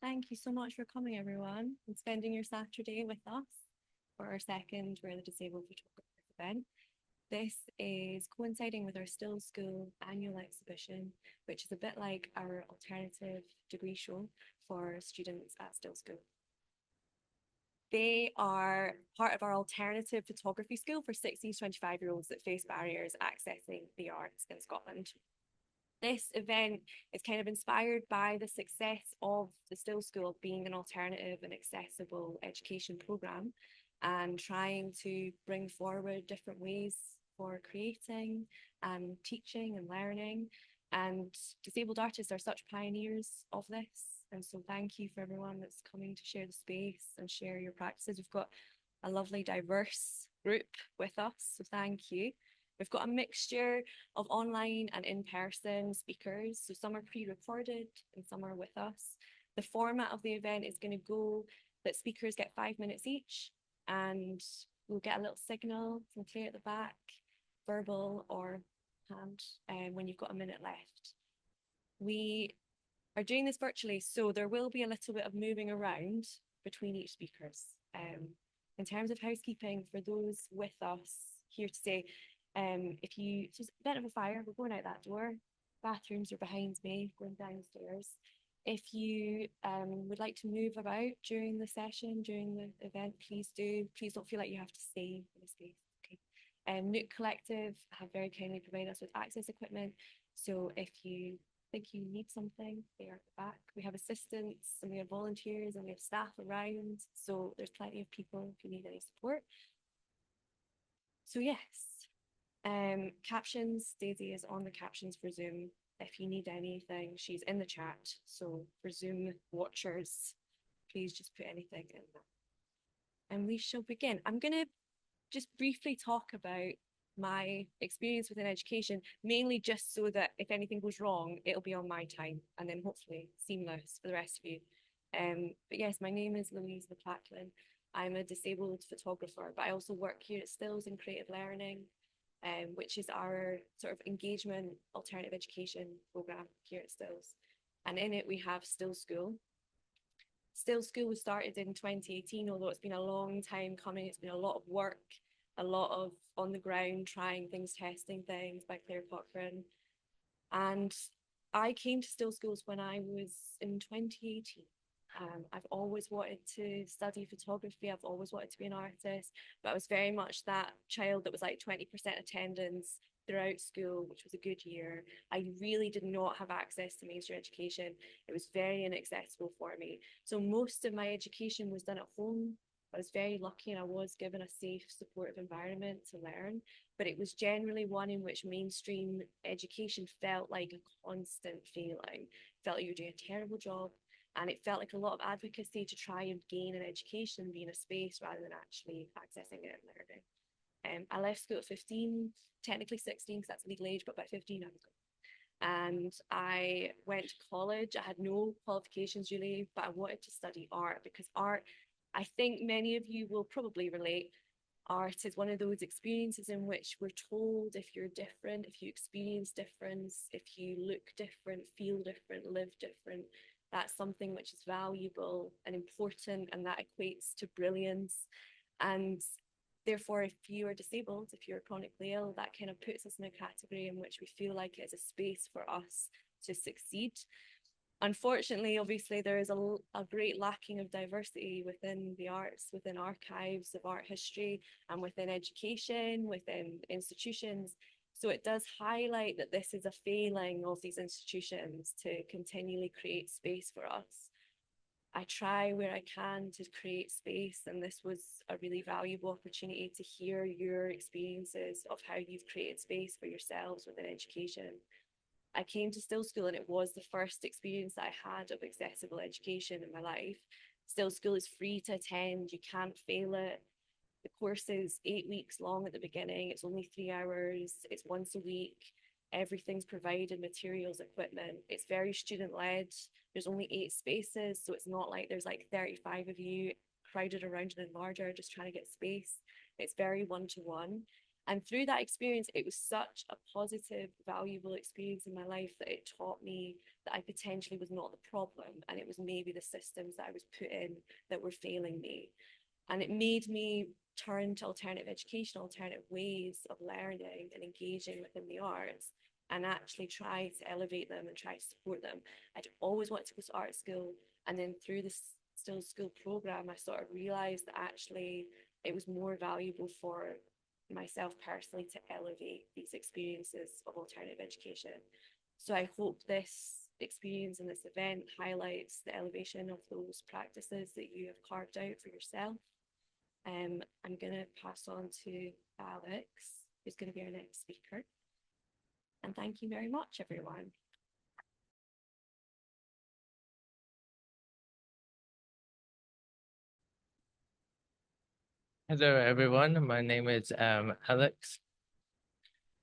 Thank you so much for coming, everyone, and spending your Saturday with us for our second We're the Disabled Photographers event. This is coinciding with our Still School annual exhibition, which is a bit like our alternative degree show for students at Still School. They are part of our alternative photography school for 16 to 25-year-olds that face barriers accessing the arts in Scotland. This event is kind of inspired by the success of the Still School being an alternative and accessible education program and trying to bring forward different ways for creating and teaching and learning. And disabled artists are such pioneers of this. And so thank you for everyone that's coming to share the space and share your practices. We've got a lovely diverse group with us, so thank you. We've got a mixture of online and in-person speakers. So some are pre-recorded and some are with us. The format of the event is going to go that speakers get 5 minutes each, and we'll get a little signal from Claire at the back, verbal or hand, when you've got a minute left. We are doing this virtually, so there will be a little bit of moving around between each speakers. In terms of housekeeping, for those with us here today, if you, there's a bit of a fire, we're going out that door. Bathrooms are behind me, going downstairs. If you would like to move about during the session, during the event, please do. Please don't feel like you have to stay in the space. Okay. Nook Collective have very kindly provided us with access equipment. So if you think you need something, they are at the back. We have assistants and we have volunteers and we have staff around. So there's plenty of people if you need any support. So yes, captions, Daisy is on the captions for Zoom. If you need anything, she's in the chat. So for Zoom watchers, please just put anything in there. And we shall begin. I'm going to just briefly talk about my experience within education, mainly just so that if anything goes wrong, it'll be on my time and then hopefully seamless for the rest of you. But yes, my name is Louise McLachlan. I'm a disabled photographer, but I also work here at Stills in Creative Learning, which is our sort of engagement alternative education program here at Stills. And in it, we have Still School. Still School was started in 2018, although it's been a long time coming. It's been a lot of work, a lot of on the ground, trying things, testing things by Claire Cochrane. And I came to Still Schools when I was in 2018. I've always wanted to study photography. I've always wanted to be an artist, but I was very much that child that was like 20% attendance throughout school, which was a good year. I really did not have access to mainstream education. It was very inaccessible for me. So most of my education was done at home. I was very lucky and I was given a safe, supportive environment to learn, but it was generally one in which mainstream education felt like a constant failing, felt like you were doing a terrible job, and it felt like a lot of advocacy to try and gain an education and be in a space rather than actually accessing it and learning. I left school at 15, technically 16 because that's legal age, but by 15 I was gone. And I went to college. I had no qualifications really, but I wanted to study art because art, I think many of you will probably relate. Art is one of those experiences in which we're told if you're different, if you experience difference, if you look different, feel different, live different, that's something which is valuable and important, and that equates to brilliance. And therefore, if you are disabled, if you're chronically ill, that kind of puts us in a category in which we feel like it's a space for us to succeed. Unfortunately, obviously, there is a great lacking of diversity within the arts, within archives of art history, and within education, within institutions. So it does highlight that this is a failing of these institutions to continually create space for us. I try where I can to create space, and this was a really valuable opportunity to hear your experiences of how you've created space for yourselves within education. I came to Still School and it was the first experience that I had of accessible education in my life. Still School is free to attend, you can't fail it. The course is 8 weeks long at the beginning, it's only 3 hours, it's once a week. Everything's provided, materials, equipment. It's very student led. There's only 8 spaces, so it's not like there's like 35 of you crowded around an enlarger just trying to get space. It's very one to one. And through that experience, it was such a positive, valuable experience in my life that it taught me that I potentially was not the problem. And it was maybe the systems that I was put in that were failing me. And it made me turn to alternative education, alternative ways of learning and engaging within the arts, and actually try to elevate them and try to support them. I'd always wanted to go to art school. And then through the Still School program, I sort of realized that actually it was more valuable for myself personally to elevate these experiences of alternative education. So I hope this experience and this event highlights the elevation of those practices that you have carved out for yourself. I'm going to pass on to Alex, who's going to be our next speaker. And thank you very much, everyone. Hello, everyone. My name is Alex,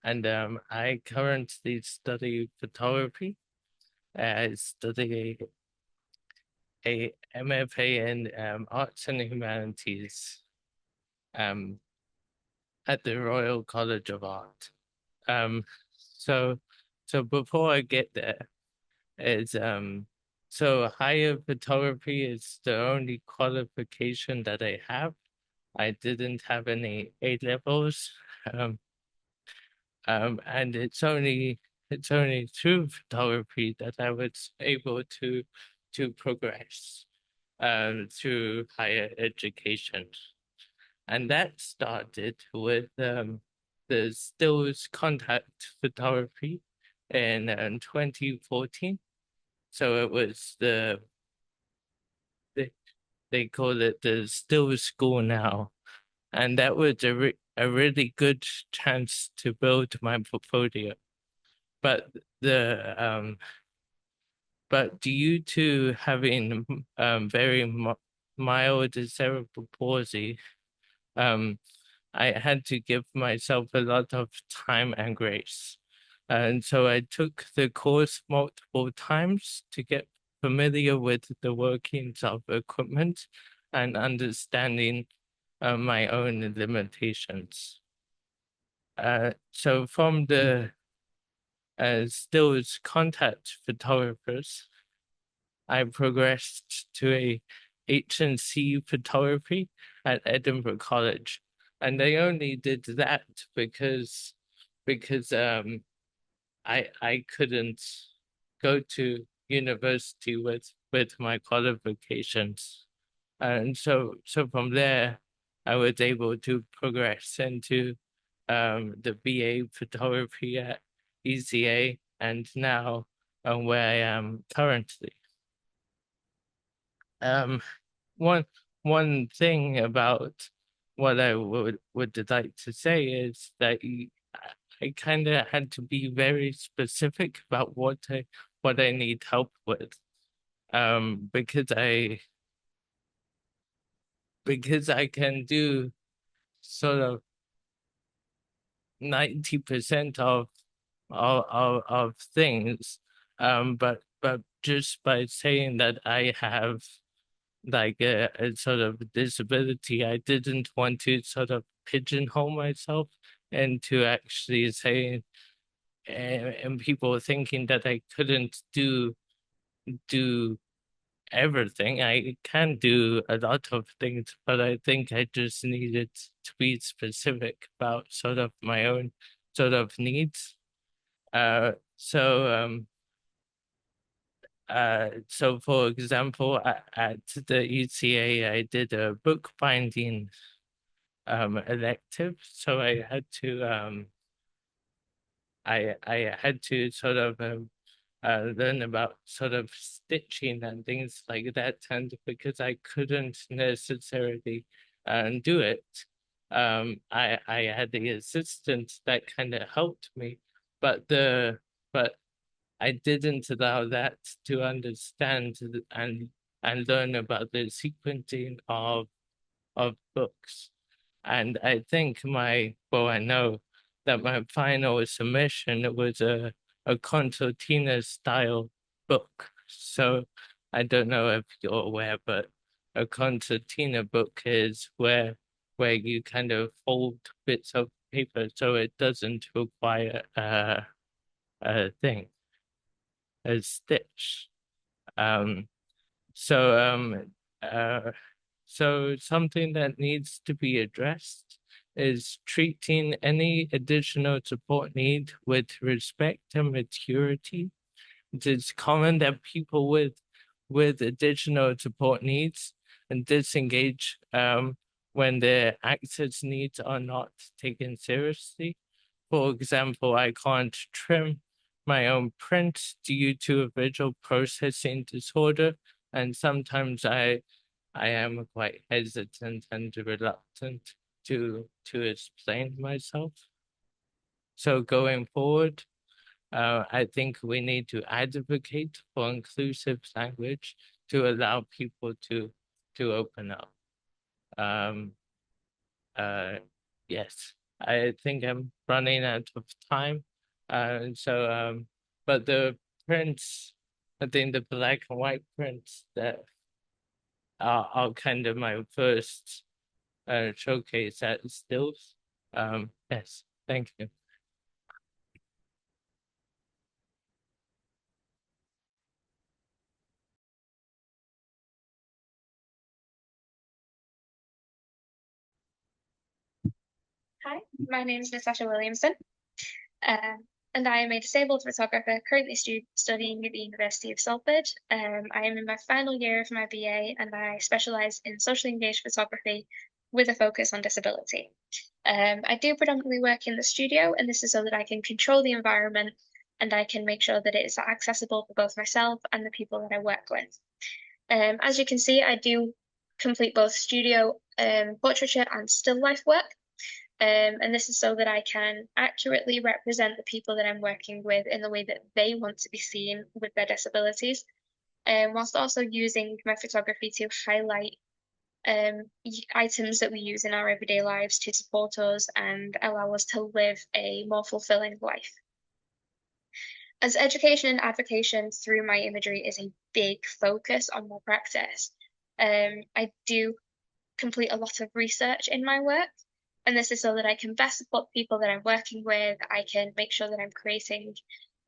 and I currently study photography. I study a MFA in Arts and Humanities um, at the Royal College of Art. Um, so, so before I get there, is so higher photography is the only qualification that I have. I didn't have any A levels. And it's only through photography that I was able to progress through higher education. And that started with the stills contact photography in 2014. So it was they call it the still school now. And that was a really good chance to build my portfolio. But due to having very mild cerebral palsy, um, I had to give myself a lot of time and grace. And so I took the course multiple times to get familiar with the workings of equipment and understanding my own limitations. So from the stills contact photographers, I progressed to a H&C photography at Edinburgh College. And they only did that because I couldn't go to university with my qualifications. And so from there I was able to progress into the BA photography at ECA, and now where I am currently. One one thing about what I would like to say is that I kind of had to be very specific about what I need help with, because I can do sort of 90% of things, but just by saying that I have like a sort of disability, I didn't want to sort of pigeonhole myself into actually saying and people thinking that I couldn't do everything. I can do a lot of things, but I think I just needed to be specific about sort of my own sort of needs. So for example, at the ECA, I did a bookbinding elective, so I had to sort of learn about sort of stitching and things like that, and because I couldn't necessarily do it, I had the assistant that kind of helped me, but but I didn't allow that to understand and learn about the sequencing of books. And I think I know that my final submission was a concertina style book. So I don't know if you're aware, but a concertina book is where you kind of fold bits of paper, so it doesn't require a thing, a stitch. Um, so so something that needs to be addressed is treating any additional support need with respect and maturity. It is common that people with additional support needs and disengage when their access needs are not taken seriously. For example, I can't trim my own print due to a visual processing disorder, and sometimes I am quite hesitant and reluctant to explain myself. So going forward, I think we need to advocate for inclusive language to allow people to open up. Yes, I think I'm running out of time. But the prints, I think the black and white prints that are kind of my first showcase at stills. Yes, thank you. Hi, my name is Natasha Williamson, and I am a disabled photographer currently studying at the University of Salford. I am in my final year of my BA and I specialise in socially engaged photography with a focus on disability. I do predominantly work in the studio, and this is so that I can control the environment and I can make sure that it is accessible for both myself and the people that I work with. As you can see, I do complete both studio portraiture and still life work. And this is so that I can accurately represent the people that I'm working with in the way that they want to be seen with their disabilities, whilst also using my photography to highlight items that we use in our everyday lives to support us and allow us to live a more fulfilling life. As education and advocacy through my imagery is a big focus on my practice, I do complete a lot of research in my work. And this is so that I can best support people that I'm working with. I can make sure that I'm creating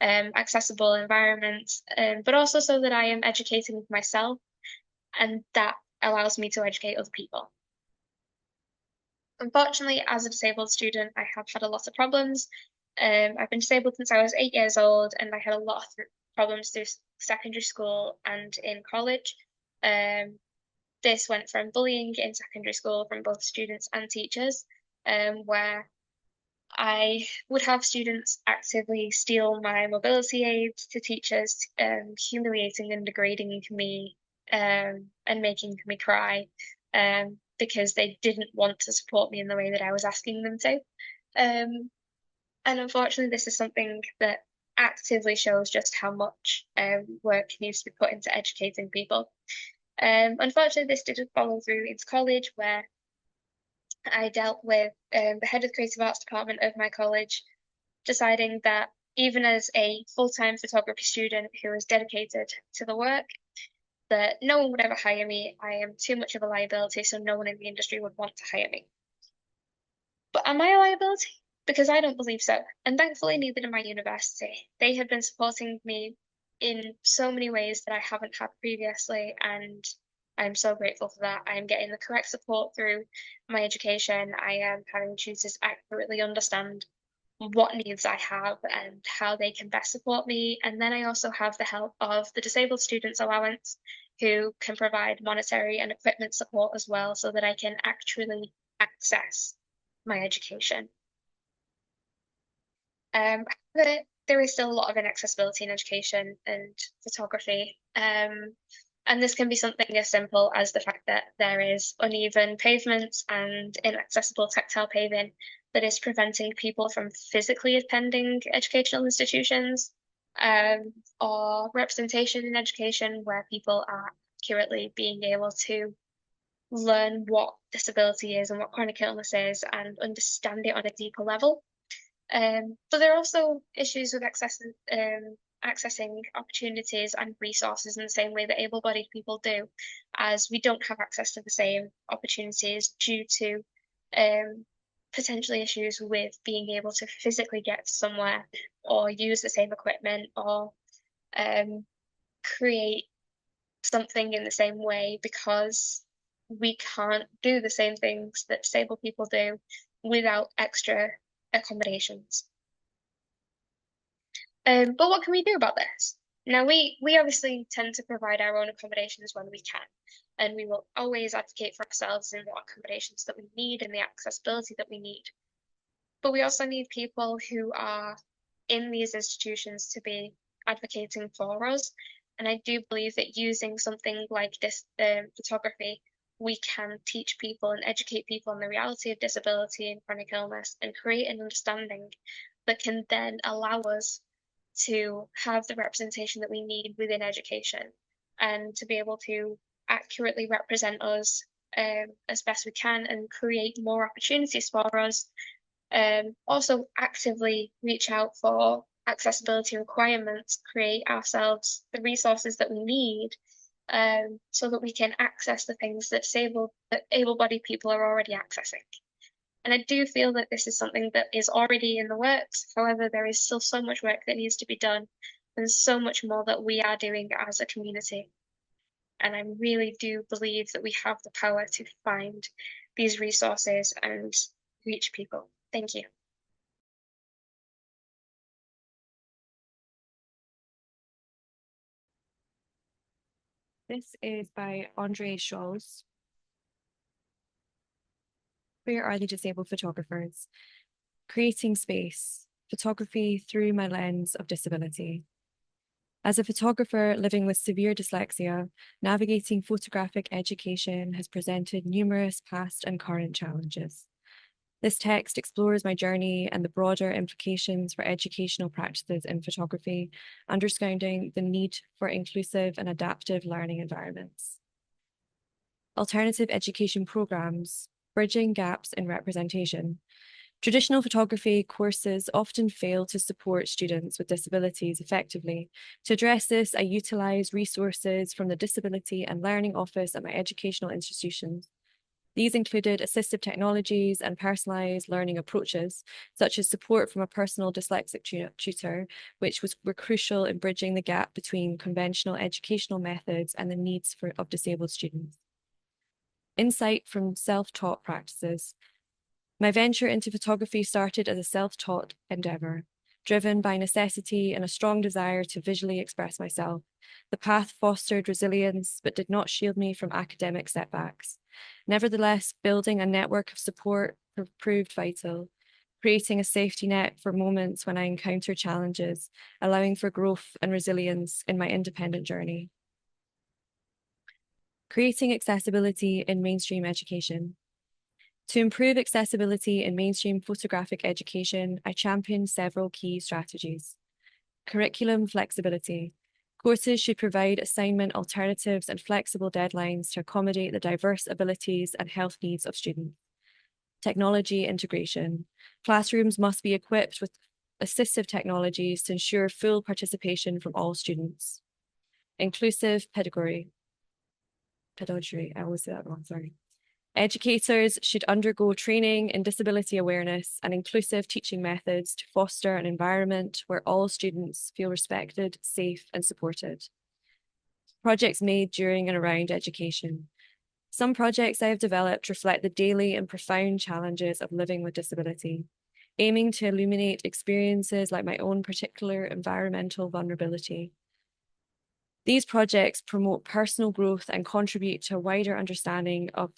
accessible environments, but also so that I am educating myself, and that allows me to educate other people. Unfortunately, as a disabled student, I have had a lot of problems. I've been disabled since I was 8 years old, and I had a lot of problems through secondary school and in college. This went from bullying in secondary school from both students and teachers, where I would have students actively steal my mobility aids to teachers, humiliating and degrading me, and making me cry, because they didn't want to support me in the way that I was asking them to. And unfortunately, this is something that actively shows just how much work needs to be put into educating people. Unfortunately, this didn't follow through into college, where I dealt with the head of the creative arts department of my college, deciding that even as a full-time photography student who was dedicated to the work, that no one would ever hire me. I am too much of a liability, so no one in the industry would want to hire me. But am I a liability? Because I don't believe so. And thankfully, neither did my university. They have been supporting me in so many ways that I haven't had previously, and I'm so grateful for that. I am getting the correct support through my education. I am having tutors accurately understand what needs I have and how they can best support me. And then I also have the help of the Disabled Students Allowance, who can provide monetary and equipment support as well, so that I can actually access my education. But there is still a lot of inaccessibility in education and photography. And this can be something as simple as the fact that there is uneven pavements and inaccessible tactile paving that is preventing people from physically attending educational institutions, or representation in education where people are accurately being able to learn what disability is and what chronic illness is and understand it on a deeper level. But there are also issues with accessing opportunities and resources in the same way that able-bodied people do, as we don't have access to the same opportunities due to potentially issues with being able to physically get somewhere or use the same equipment or create something in the same way because we can't do the same things that disabled people do without extra accommodations. But what can we do about this? Now, we obviously tend to provide our own accommodations when we can, and we will always advocate for ourselves in what accommodations that we need and the accessibility that we need. But we also need people who are in these institutions to be advocating for us. And I do believe that using something like this photography, we can teach people and educate people on the reality of disability and chronic illness and create an understanding that can then allow us to have the representation that we need within education and to be able to accurately represent us as best we can and create more opportunities for us. Also actively reach out for accessibility requirements, create ourselves the resources that we need so that we can access the things that able-bodied people are already accessing. And I do feel that this is something that is already in the works. However, there is still so much work that needs to be done and so much more that we are doing as a community. And I really do believe that we have the power to find these resources and reach people. Thank you. This is by Aindreas Scholz. Where are the disabled photographers? Creating space, photography through my lens of disability. As a photographer living with severe dyslexia, navigating photographic education has presented numerous past and current challenges. This text explores my journey and the broader implications for educational practices in photography, underscoring the need for inclusive and adaptive learning environments. Alternative education programs, bridging gaps in representation. Traditional photography courses often fail to support students with disabilities effectively. To address this, I utilize resources from the Disability and Learning Office at my educational institutions. These included assistive technologies and personalised learning approaches, such as support from a personal dyslexic tutor, which were crucial in bridging the gap between conventional educational methods and the needs of disabled students. Insight from self-taught practices. My venture into photography started as a self-taught endeavour, driven by necessity and a strong desire to visually express myself. The path fostered resilience, but did not shield me from academic setbacks. Nevertheless, building a network of support proved vital, creating a safety net for moments when I encounter challenges, allowing for growth and resilience in my independent journey. Creating accessibility in mainstream education. To improve accessibility in mainstream photographic education, I championed several key strategies. Curriculum flexibility. Courses should provide assignment alternatives and flexible deadlines to accommodate the diverse abilities and health needs of students. Technology integration. Classrooms must be equipped with assistive technologies to ensure full participation from all students. Inclusive pedagogy, I always say that wrong, sorry. Educators should undergo training in disability awareness and inclusive teaching methods to foster an environment where all students feel respected, safe, and supported. Projects made during and around education. Some projects I have developed reflect the daily and profound challenges of living with disability, aiming to illuminate experiences like my own particular environmental vulnerability. These projects promote personal growth and contribute to a wider understanding of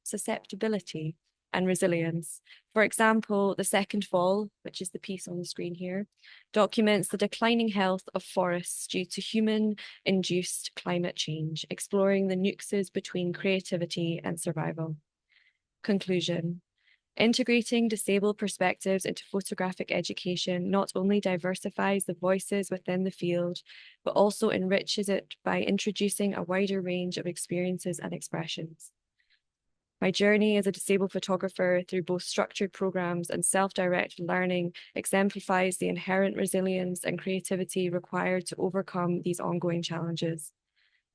susceptibility and resilience. For example, The Second Fall, which is the piece on the screen here, documents the declining health of forests due to human-induced climate change, exploring the nexus between creativity and survival. Conclusion. Integrating disabled perspectives into photographic education not only diversifies the voices within the field, but also enriches it by introducing a wider range of experiences and expressions. My journey as a disabled photographer through both structured programs and self-directed learning exemplifies the inherent resilience and creativity required to overcome these ongoing challenges.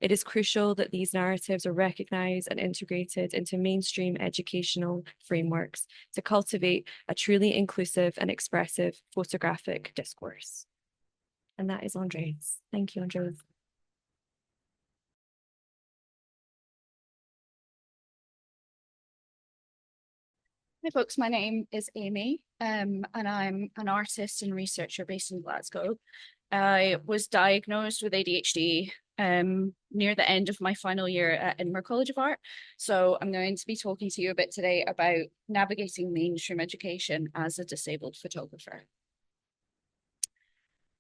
It is crucial that these narratives are recognised and integrated into mainstream educational frameworks to cultivate a truly inclusive and expressive photographic discourse. And that is Aindreas. Thank you, Aindreas. Hi folks, my name is Amy, and I'm an artist and researcher based in Glasgow. I was diagnosed with ADHD near the end of my final year at Edinburgh College of Art. So I'm going to be talking to you a bit today about navigating mainstream education as a disabled photographer.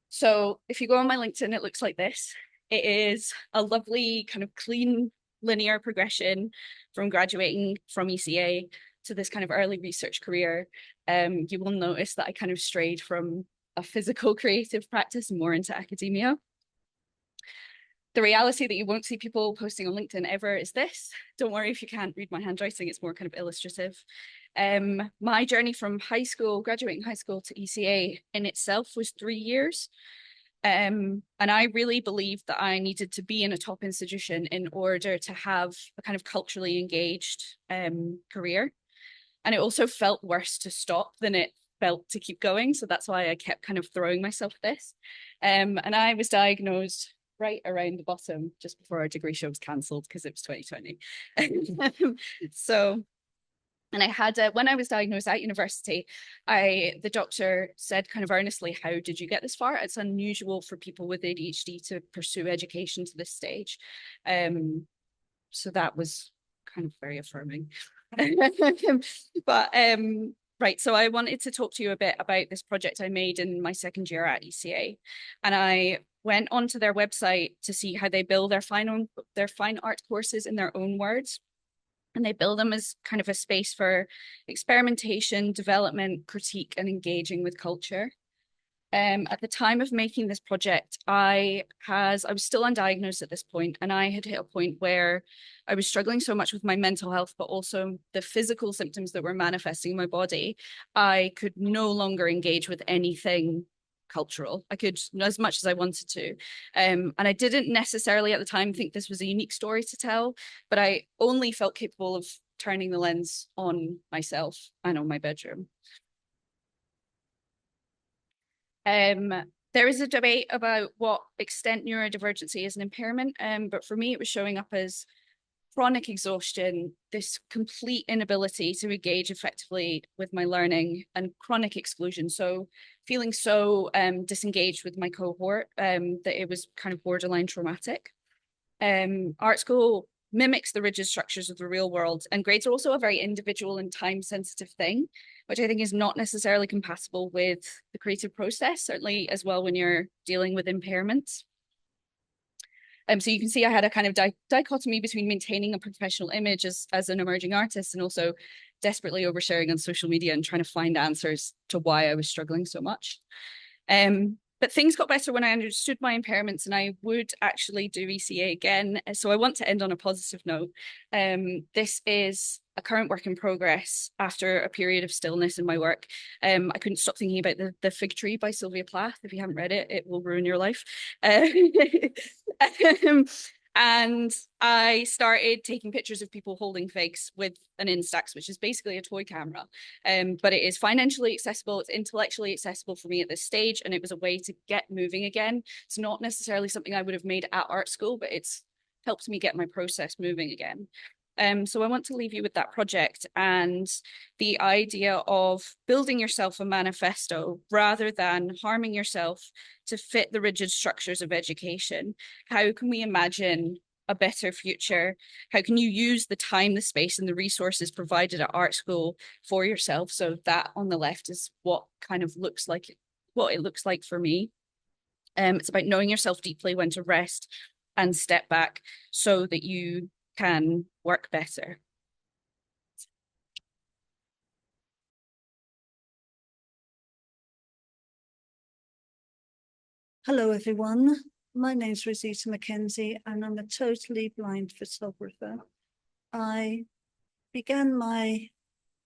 So if you go on my LinkedIn, it looks like this. It is a lovely kind of clean linear progression from graduating from ECA to this kind of early research career. You will notice that I kind of strayed from a physical creative practice more into academia. The reality that you won't see people posting on LinkedIn ever is this. Don't worry if you can't read my handwriting, it's more kind of illustrative. My journey from high school, graduating high school to ECA in itself was 3 years. And I really believed that I needed to be in a top institution in order to have a kind of culturally engaged career. And it also felt worse to stop than it felt to keep going. So that's why I kept kind of throwing myself at this. And I was diagnosed right around the bottom, just before our degree show was cancelled because it was 2020. And I had, when I was diagnosed at university, the doctor said kind of earnestly, how did you get this far? It's unusual for people with ADHD to pursue education to this stage. So that was kind of very affirming. But right, so I wanted to talk to you a bit about this project I made in my second year at ECA. And I went onto their website to see how they build their fine art courses in their own words. And they build them as kind of a space for experimentation, development, critique, and engaging with culture. At the time of making this project, I was still undiagnosed at this point, and I had hit a point where I was struggling so much with my mental health, but also the physical symptoms that were manifesting in my body. I could no longer engage with anything cultural. I could, as much as I wanted to. And I didn't necessarily at the time think this was a unique story to tell, but I only felt capable of turning the lens on myself and on my bedroom. There is a debate about what extent neurodivergency is an impairment, but for me, it was showing up as chronic exhaustion, this complete inability to engage effectively with my learning, and chronic exclusion. So feeling so disengaged with my cohort that it was kind of borderline traumatic. Art school mimics the rigid structures of the real world, and grades are also a very individual and time-sensitive thing, which I think is not necessarily compatible with the creative process, certainly as well when you're dealing with impairments. So you can see I had a kind of dichotomy between maintaining a professional image as an emerging artist and also desperately oversharing on social media and trying to find answers to why I was struggling so much. But things got better when I understood my impairments, and I would actually do ECA again. So I want to end on a positive note. This is a current work in progress after a period of stillness in my work. I couldn't stop thinking about the Fig Tree by Sylvia Plath. If you haven't read it, it will ruin your life. And I started taking pictures of people holding figs with an Instax, which is basically a toy camera. But it is financially accessible, it's intellectually accessible for me at this stage, and it was a way to get moving again. It's not necessarily something I would have made at art school, but it's helped me get my process moving again. So I want to leave you with that project and the idea of building yourself a manifesto rather than harming yourself to fit the rigid structures of education. How can we imagine a better future? How can you use the time, the space, and the resources provided at art school for yourself? So that on the left is what kind of looks like, what it looks like for me. It's about knowing yourself deeply, when to rest and step back so that you can work better. Hello everyone, my name's Rosita McKenzie and I'm a totally blind photographer. I began my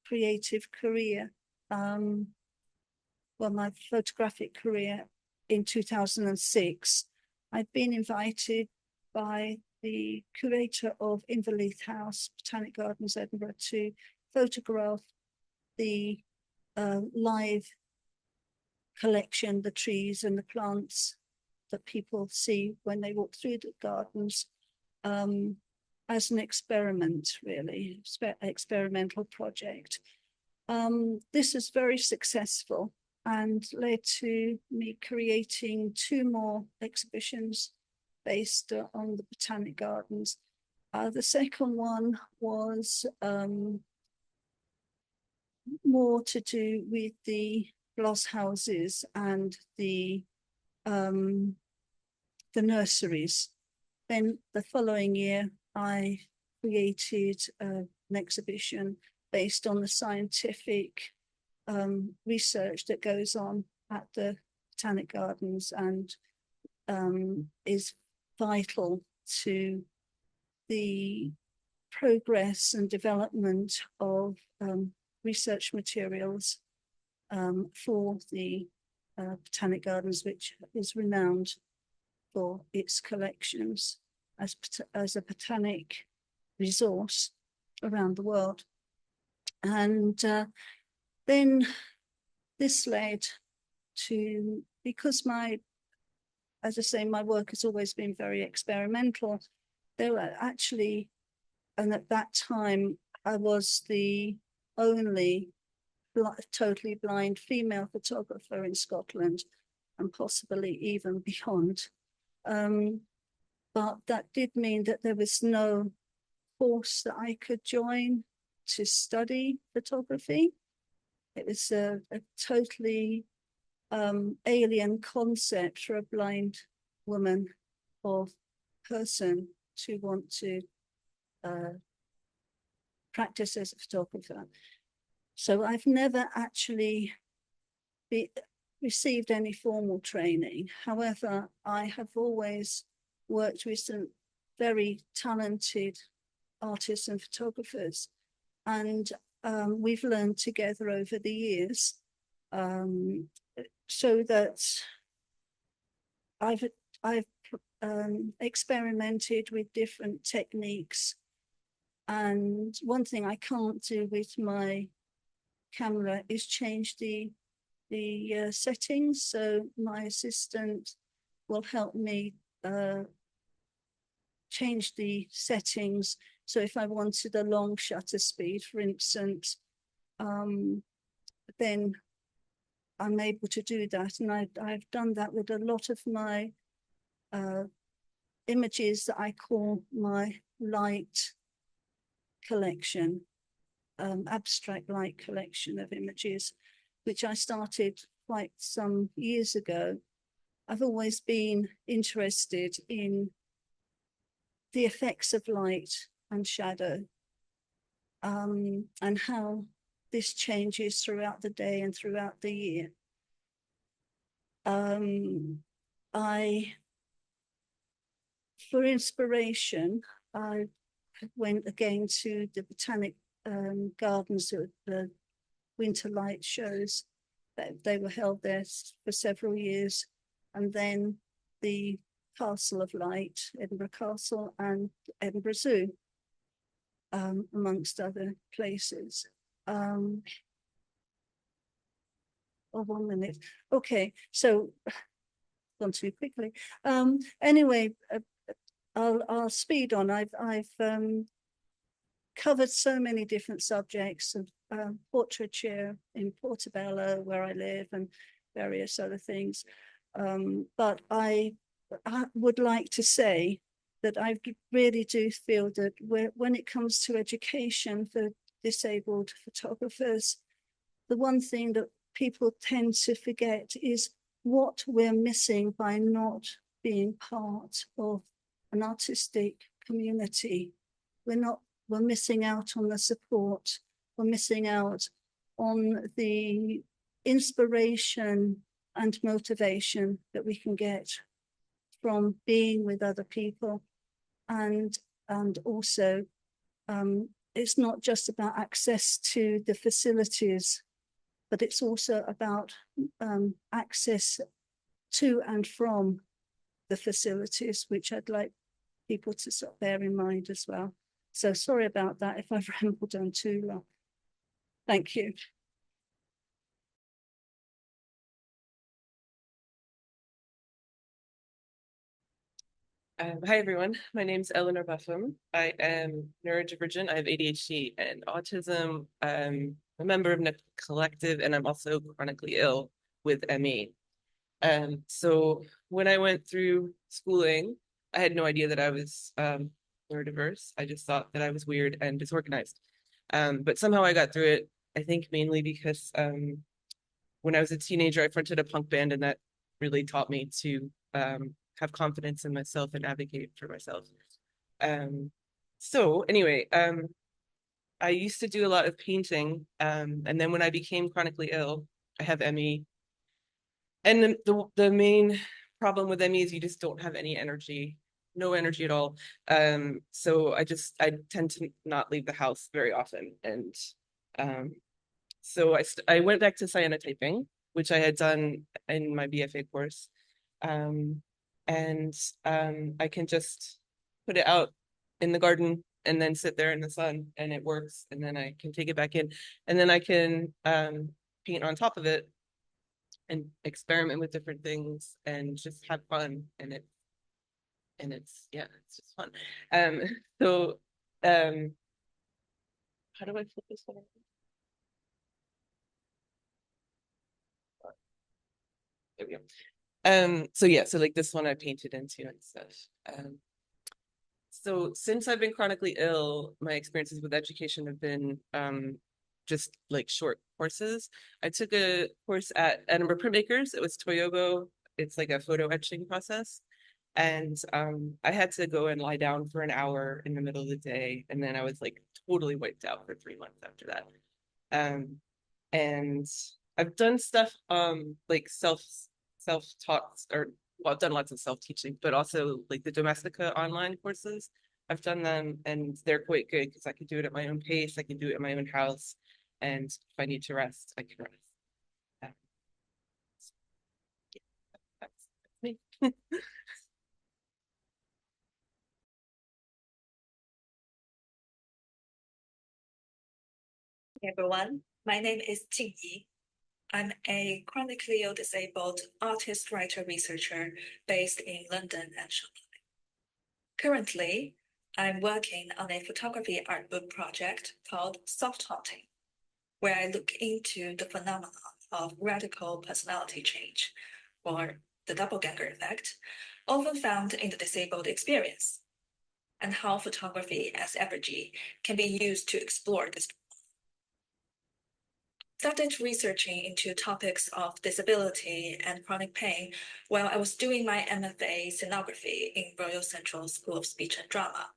creative career, my photographic career in 2006. I'd been invited by the curator of Inverleith House, Botanic Gardens, Edinburgh, to photograph the live collection, the trees and the plants that people see when they walk through the gardens, as an experiment, really, experimental project. This is very successful and led to me creating 2 more exhibitions based on the Botanic Gardens. The second one was more to do with the glass houses and the nurseries. Then the following year, I created an exhibition based on the scientific research that goes on at the Botanic Gardens and is vital to the progress and development of research materials for the Botanic Gardens, which is renowned for its collections as a botanic resource around the world. And then this led to, because as I say, my work has always been very experimental, there were actually, and at that time, I was the only totally blind female photographer in Scotland and possibly even beyond. But that did mean that there was no course that I could join to study photography. It was a totally alien concept for a blind woman or person to want to practice as a photographer. So I've never actually received any formal training. However, I have always worked with some very talented artists and photographers, and we've learned together over the years, so that I've experimented with different techniques. And one thing I can't do with my camera is change the settings. So my assistant will help me change the settings. So if I wanted a long shutter speed, for instance, then I'm able to do that. And I've done that with a lot of my images that I call my light collection, abstract light collection of images, which I started quite some years ago. I've always been interested in the effects of light and shadow, and how this changes throughout the day and throughout the year. For inspiration, I went again to the Botanic Gardens, the winter light shows. They were held there for several years. And then the Castle of Light, Edinburgh Castle, and Edinburgh Zoo, amongst other places. Oh, 1 minute. Okay, so gone too quickly. Anyway, I'll speed on. I've covered so many different subjects of portraiture in Portobello, where I live, and various other things. But I would like to say that I really do feel that when it comes to education for disabled photographers, the one thing that people tend to forget is what we're missing by not being part of an artistic community. We're missing out on the support. We're missing out on the inspiration and motivation that we can get from being with other people. And also, it's not just about access to the facilities, but it's also about access to and from the facilities, which I'd like people to sort of bear in mind as well. So sorry about that if I've rambled on too long. Thank you. Hi, everyone. My name is Eleanor Buffam. I am neurodivergent. I have ADHD and autism. I'm a member of a collective, and I'm also chronically ill with ME. So when I went through schooling, I had no idea that I was neurodiverse. I just thought that I was weird and disorganized. But somehow I got through it, I think mainly because when I was a teenager, I fronted a punk band, and that really taught me to have confidence in myself and advocate for myself. So anyway, I used to do a lot of painting, and then when I became chronically ill, I have ME. And the main problem with ME is you just don't have any energy, no energy at all. So I tend to not leave the house very often. And so I went back to cyanotyping, which I had done in my BFA course. I can just put it out in the garden and then sit there in the sun, and it works. And then I can take it back in, and then I can paint on top of it and experiment with different things and just have fun. And it's just fun. So how do I flip this one? There we go. So yeah, so like this one I painted into and stuff. So since I've been chronically ill, my experiences with education have been just like short courses. I took a course at Edinburgh Printmakers. It was Toyogo. It's like a photo etching process. And I had to go and lie down for an hour in the middle of the day. And then I was like totally wiped out for 3 months after that. And I've done stuff like self-taught, or well, I've done lots of self-teaching, but also like the Domestica online courses. I've done them, and they're quite good because I can do it at my own pace. I can do it in my own house. And if I need to rest, I can rest. That's me. Hey everyone, my name is JINGYI. I'm a chronically ill disabled artist, writer, researcher based in London and Shanghai. Currently, I'm working on a photography art book project called Soft Haunting, where I look into the phenomenon of radical personality change, or the doppelganger effect, often found in the disabled experience, and how photography as effigy can be used to explore this. Started researching into topics of disability and chronic pain while I was doing my MFA scenography in Royal Central School of Speech and Drama,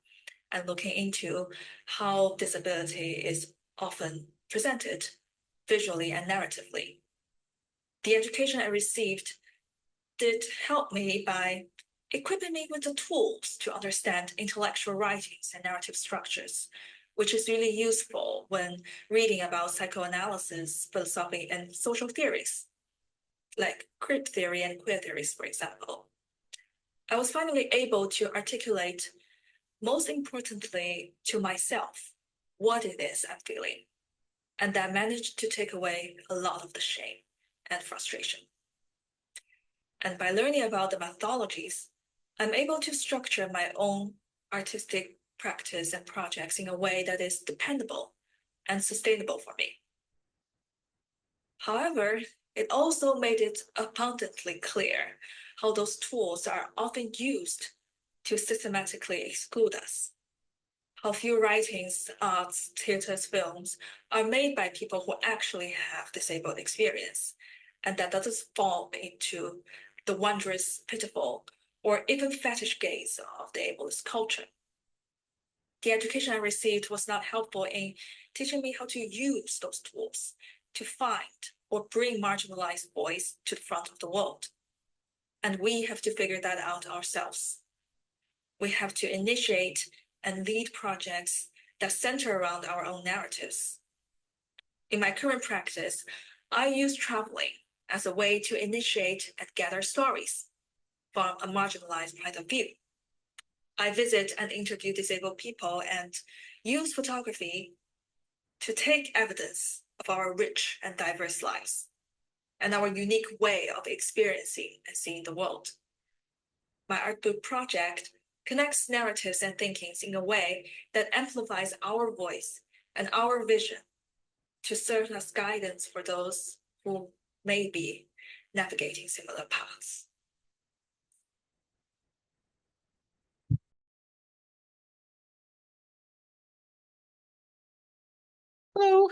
and looking into how disability is often presented visually and narratively. The education I received did help me by equipping me with the tools to understand intellectual writings and narrative structures, which is really useful when reading about psychoanalysis, philosophy, and social theories, like crip theory and queer theories, for example. I was finally able to articulate, most importantly to myself, what it is I'm feeling, and that managed to take away a lot of the shame and frustration. And by learning about the methodologies, I'm able to structure my own artistic practice and projects in a way that is dependable and sustainable for me. However, it also made it abundantly clear how those tools are often used to systematically exclude us. How few writings, arts, theaters, films are made by people who actually have disabled experience, and that doesn't fall into the wondrous, pitiful, or even fetish gaze of the ableist culture. The education I received was not helpful in teaching me how to use those tools to find or bring marginalized voice to the front of the world. And we have to figure that out ourselves. We have to initiate and lead projects that center around our own narratives. In my current practice, I use traveling as a way to initiate and gather stories from a marginalized point of view. I visit and interview disabled people and use photography to take evidence of our rich and diverse lives and our unique way of experiencing and seeing the world. My art book project connects narratives and thinkings in a way that amplifies our voice and our vision to serve as guidance for those who may be navigating similar paths. Hello.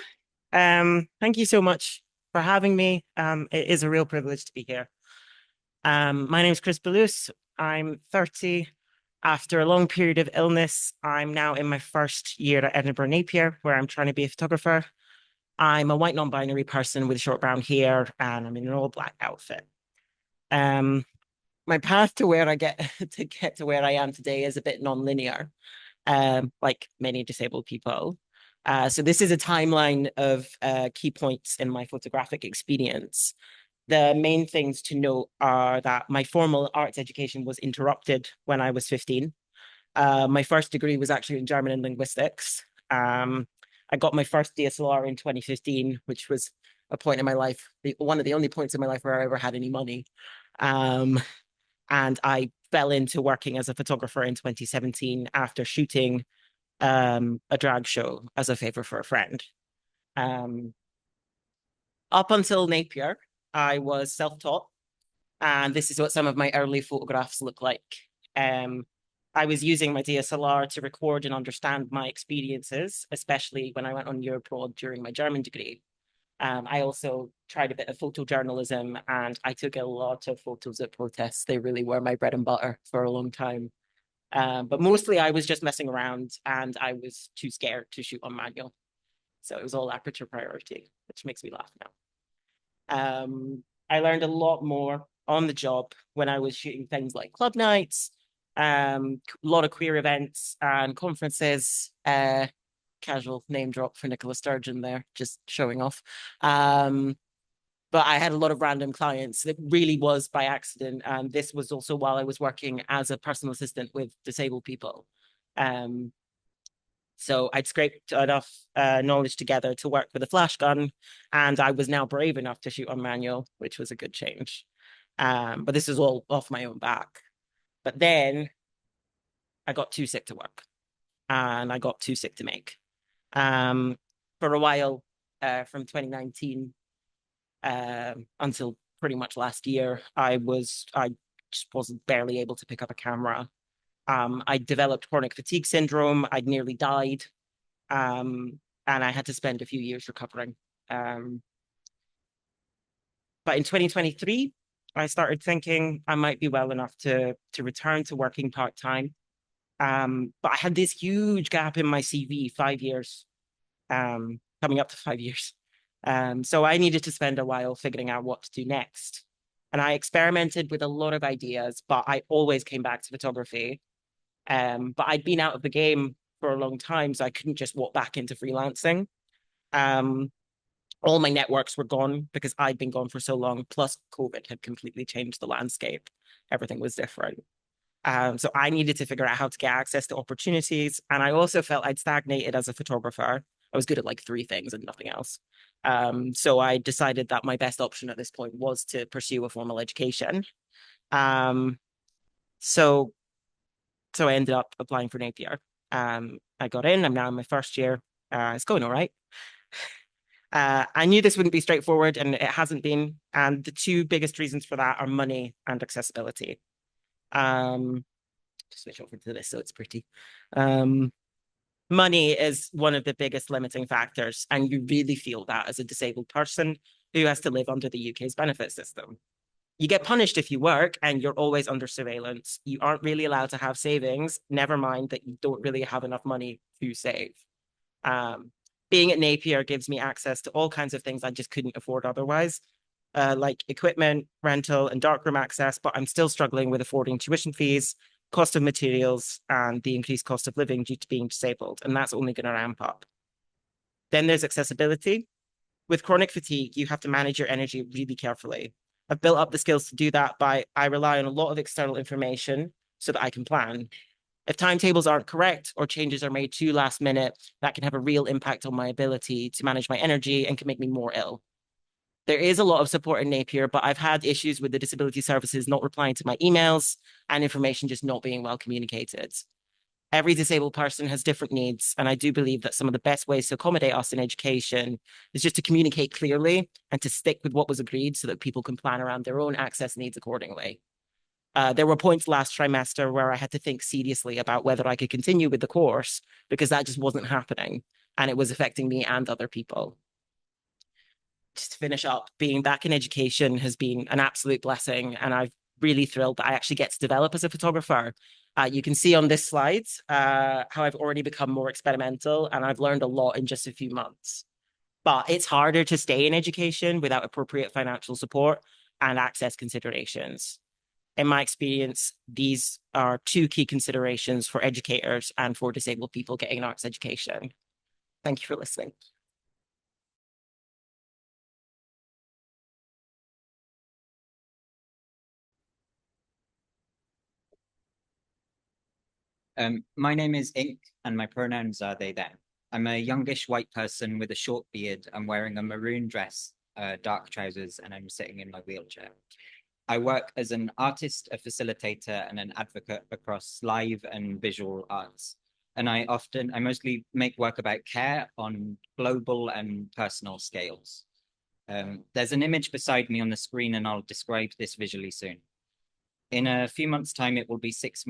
Thank you so much for having me. It is a real privilege to be here. My name is Chris Belous. I'm 30. After a long period of illness, I'm now in my first year at Edinburgh Napier, where I'm trying to be a photographer. I'm a white non-binary person with short brown hair, and I'm in an all black outfit. My path to where I get to where I am today is a bit non-linear, like many disabled people. So this is a timeline of key points in my photographic experience. The main things to note are that my formal arts education was interrupted when I was 15. My first degree was actually in German and linguistics. I got my first DSLR in 2015, which was a point in my life, one of the only points in my life where I ever had any money. And I fell into working as a photographer in 2017 after shooting a drag show as a favor for a friend. Up until Napier, I was self-taught, and this is what some of my early photographs look like. I was using my DSLR to record and understand my experiences, especially when I went on year abroad during my German degree. I also tried a bit of photojournalism, and I took a lot of photos at protests. They really were my bread and butter for a long time. But mostly I was just messing around, and I was too scared to shoot on manual. So it was all aperture priority, which makes me laugh now. I learned a lot more on the job when I was shooting things like club nights, a lot of queer events and conferences. Casual name drop for Nicola Sturgeon there, just showing off. But I had a lot of random clients. It really was by accident. And this was also while I was working as a personal assistant with disabled people. So I'd scraped enough knowledge together to work with a flash gun, and I was now brave enough to shoot on manual, which was a good change. But this is all off my own back. But then I got too sick to work, and I got too sick to make. For a while, from 2019 until pretty much last year, I just wasn't barely able to pick up a camera. I developed chronic fatigue syndrome. I'd nearly died. And I had to spend a few years recovering. But in 2023, I started thinking I might be well enough to return to working part-time. But I had this huge gap in my CV, 5 years, coming up to 5 years. So I needed to spend a while figuring out what to do next. And I experimented with a lot of ideas, but I always came back to photography. But I'd been out of the game for a long time, so I couldn't just walk back into freelancing. All my networks were gone because I'd been gone for so long, plus COVID had completely changed the landscape. Everything was different. So I needed to figure out how to get access to opportunities. And I also felt I'd stagnated as a photographer. I was good at like 3 things and nothing else. So I decided that my best option at this point was to pursue a formal education. So I ended up applying for Napier. I got in. I'm now in my first year. It's going all right. I knew this wouldn't be straightforward, and it hasn't been. And the 2 biggest reasons for that are money and accessibility. Just switch over to this so it's pretty. Money is one of the biggest limiting factors, and you really feel that as a disabled person who has to live under the UK's benefit system. You get punished if you work, and you're always under surveillance. You aren't really allowed to have savings, never mind that you don't really have enough money to save. Being at Napier gives me access to all kinds of things I just couldn't afford otherwise, like equipment, rental, and darkroom access, but I'm still struggling with affording tuition fees, cost of materials, and the increased cost of living due to being disabled, and that's only going to ramp up. Then there's accessibility. With chronic fatigue, you have to manage your energy really carefully. I've built up the skills to do that by I rely on a lot of external information so that I can plan. If timetables aren't correct or changes are made too last minute, that can have a real impact on my ability to manage my energy and can make me more ill. There is a lot of support in Napier, but I've had issues with the disability services not replying to my emails and information just not being well communicated. Every disabled person has different needs, and I do believe that some of the best ways to accommodate us in education is just to communicate clearly and to stick with what was agreed so that people can plan around their own access needs accordingly. There were points last trimester where I had to think seriously about whether I could continue with the course because that just wasn't happening and it was affecting me and other people. Just to finish up, being back in education has been an absolute blessing, and I'm really thrilled that I actually get to develop as a photographer. You can see on this slide how I've already become more experimental, and I've learned a lot in just a few months. But it's harder to stay in education without appropriate financial support and access considerations. In my experience, these are two key considerations for educators and for disabled people getting an arts education. Thank you for listening. My name is Ink, and my pronouns are they, them. I'm a youngish white person with a short beard. I'm wearing a maroon dress, dark trousers, and I'm sitting in my wheelchair. I work as an artist, a facilitator, and an advocate across live and visual arts. And I mostly make work about care on global and personal scales. There's an image beside me on the screen, and I'll describe this visually soon. In a few months' time, it will be 6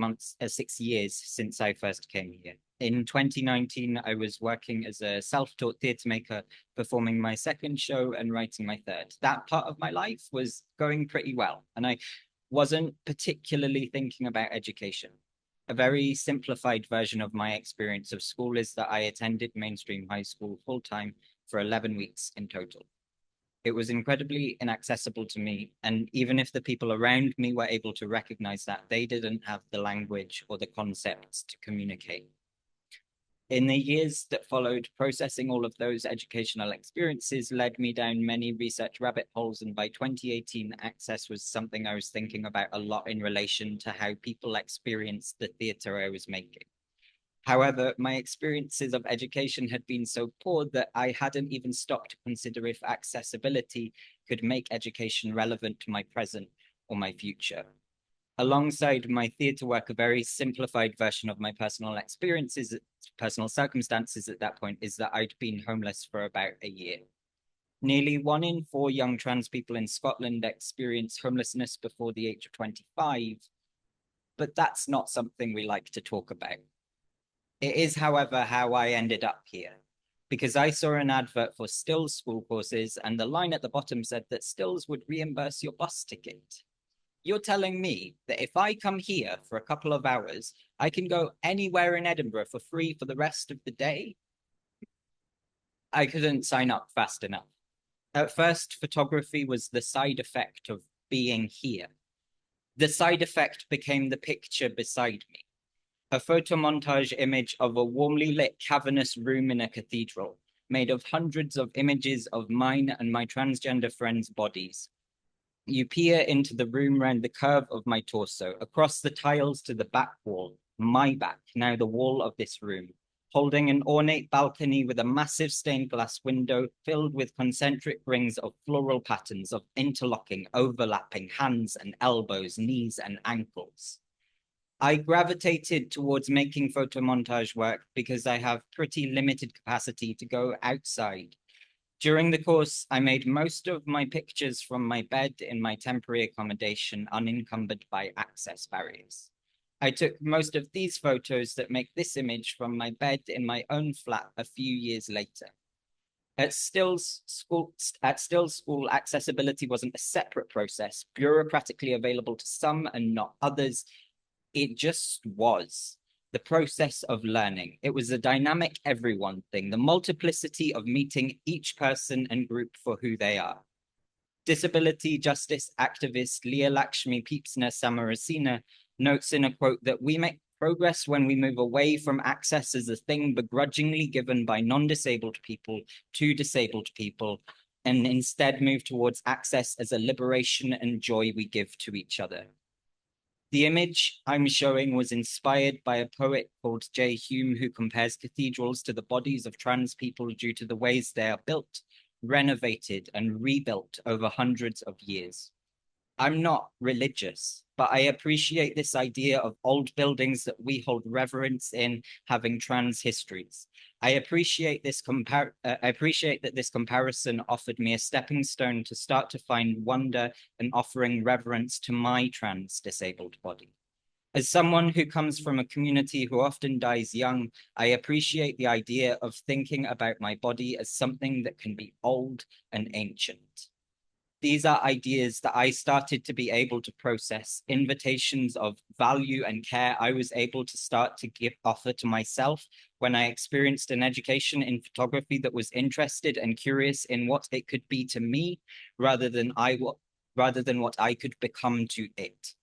years since I first came here. In 2019, I was working as a self-taught theatre maker, performing my second show and writing my third. That part of my life was going pretty well, and I wasn't particularly thinking about education. A very simplified version of my experience of school is that I attended mainstream high school full-time for 11 weeks in total. It was incredibly inaccessible to me, and even if the people around me were able to recognize that, they didn't have the language or the concepts to communicate. In the years that followed, processing all of those educational experiences led me down many research rabbit holes, and by 2018, access was something I was thinking about a lot in relation to how people experienced the theatre I was making. However, my experiences of education had been so poor that I hadn't even stopped to consider if accessibility could make education relevant to my present or my future. Alongside my theatre work, a very simplified version of my personal experiences, personal circumstances at that point is that I'd been homeless for about a year. Nearly 1 in 4 young trans people in Scotland experience homelessness before the age of 25, but that's not something we like to talk about. It is, however, how I ended up here, because I saw an advert for Stills school courses, and the line at the bottom said that Stills would reimburse your bus ticket. You're telling me that if I come here for a couple of hours, I can go anywhere in Edinburgh for free for the rest of the day? I couldn't sign up fast enough. At first, photography was the side effect of being here. The side effect became the picture beside me. A photo montage image of a warmly lit cavernous room in a cathedral, made of hundreds of images of mine and my transgender friends' bodies. You peer into the room round the curve of my torso, across the tiles to the back wall, my back, now the wall of this room, holding an ornate balcony with a massive stained glass window filled with concentric rings of floral patterns of interlocking, overlapping hands and elbows, knees and ankles. I gravitated towards making photo montage work because I have pretty limited capacity to go outside. During the course, I made most of my pictures from my bed in my temporary accommodation, unencumbered by access barriers. I took most of these photos that make this image from my bed in my own flat a few years later. At Stills School, accessibility wasn't a separate process, bureaucratically available to some and not others. It just was the process of learning. It was a dynamic everyone thing, the multiplicity of meeting each person and group for who they are. Disability justice activist Leah Lakshmi Peepsner Samarasina notes in a quote that we make progress when we move away from access as a thing begrudgingly given by non-disabled people to disabled people, and instead move towards access as a liberation and joy we give to each other. The image I'm showing was inspired by a poet called J. Hume, who compares cathedrals to the bodies of trans people due to the ways they are built, renovated, and rebuilt over hundreds of years. I'm not religious, but I appreciate this idea of old buildings that we hold reverence in having trans histories. I appreciate that this comparison offered me a stepping stone to start to find wonder and offering reverence to my trans disabled body. As someone who comes from a community who often dies young, I appreciate the idea of thinking about my body as something that can be old and ancient. These are ideas that I started to be able to process, invitations of value and care I was able to start to offer to myself when I experienced an education in photography that was interested and curious in what it could be to me, rather than what I could become to it.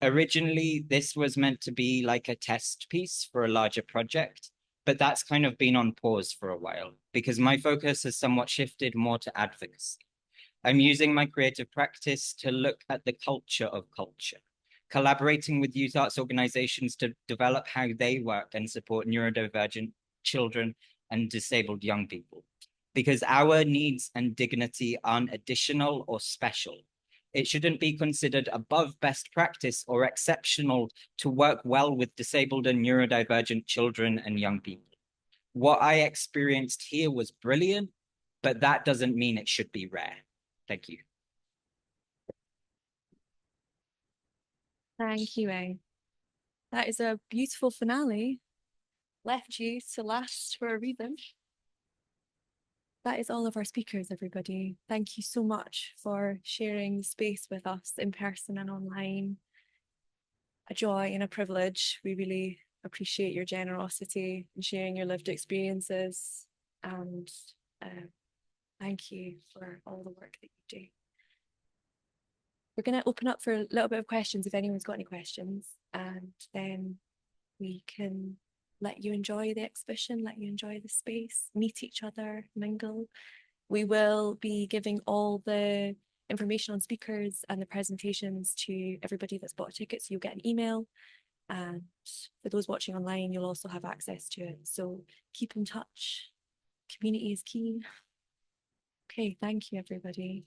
Originally, this was meant to be like a test piece for a larger project, but that's kind of been on pause for a while because my focus has somewhat shifted more to advocacy. I'm using my creative practice to look at the culture of culture, collaborating with youth arts organizations to develop how they work and support neurodivergent children and disabled young people. Because our needs and dignity aren't additional or special. It shouldn't be considered above best practice or exceptional to work well with disabled and neurodivergent children and young people. What I experienced here was brilliant, but that doesn't mean it should be rare. Thank you. Thank you, Eng. That is a beautiful finale. Left you to last for a reason. That is all of our speakers, everybody. Thank you so much for sharing the space with us in person and online. A joy and a privilege. We really appreciate your generosity and sharing your lived experiences. And thank you for all the work that you do. We're going to open up for a little bit of questions if anyone's got any questions, and then we can let you enjoy the exhibition, let you enjoy the space, meet each other, mingle. We will be giving all the information on speakers and the presentations to everybody that's bought tickets. You'll get an email, and for those watching online, you'll also have access to it. So keep in touch. Community is key. Okay, thank you, everybody.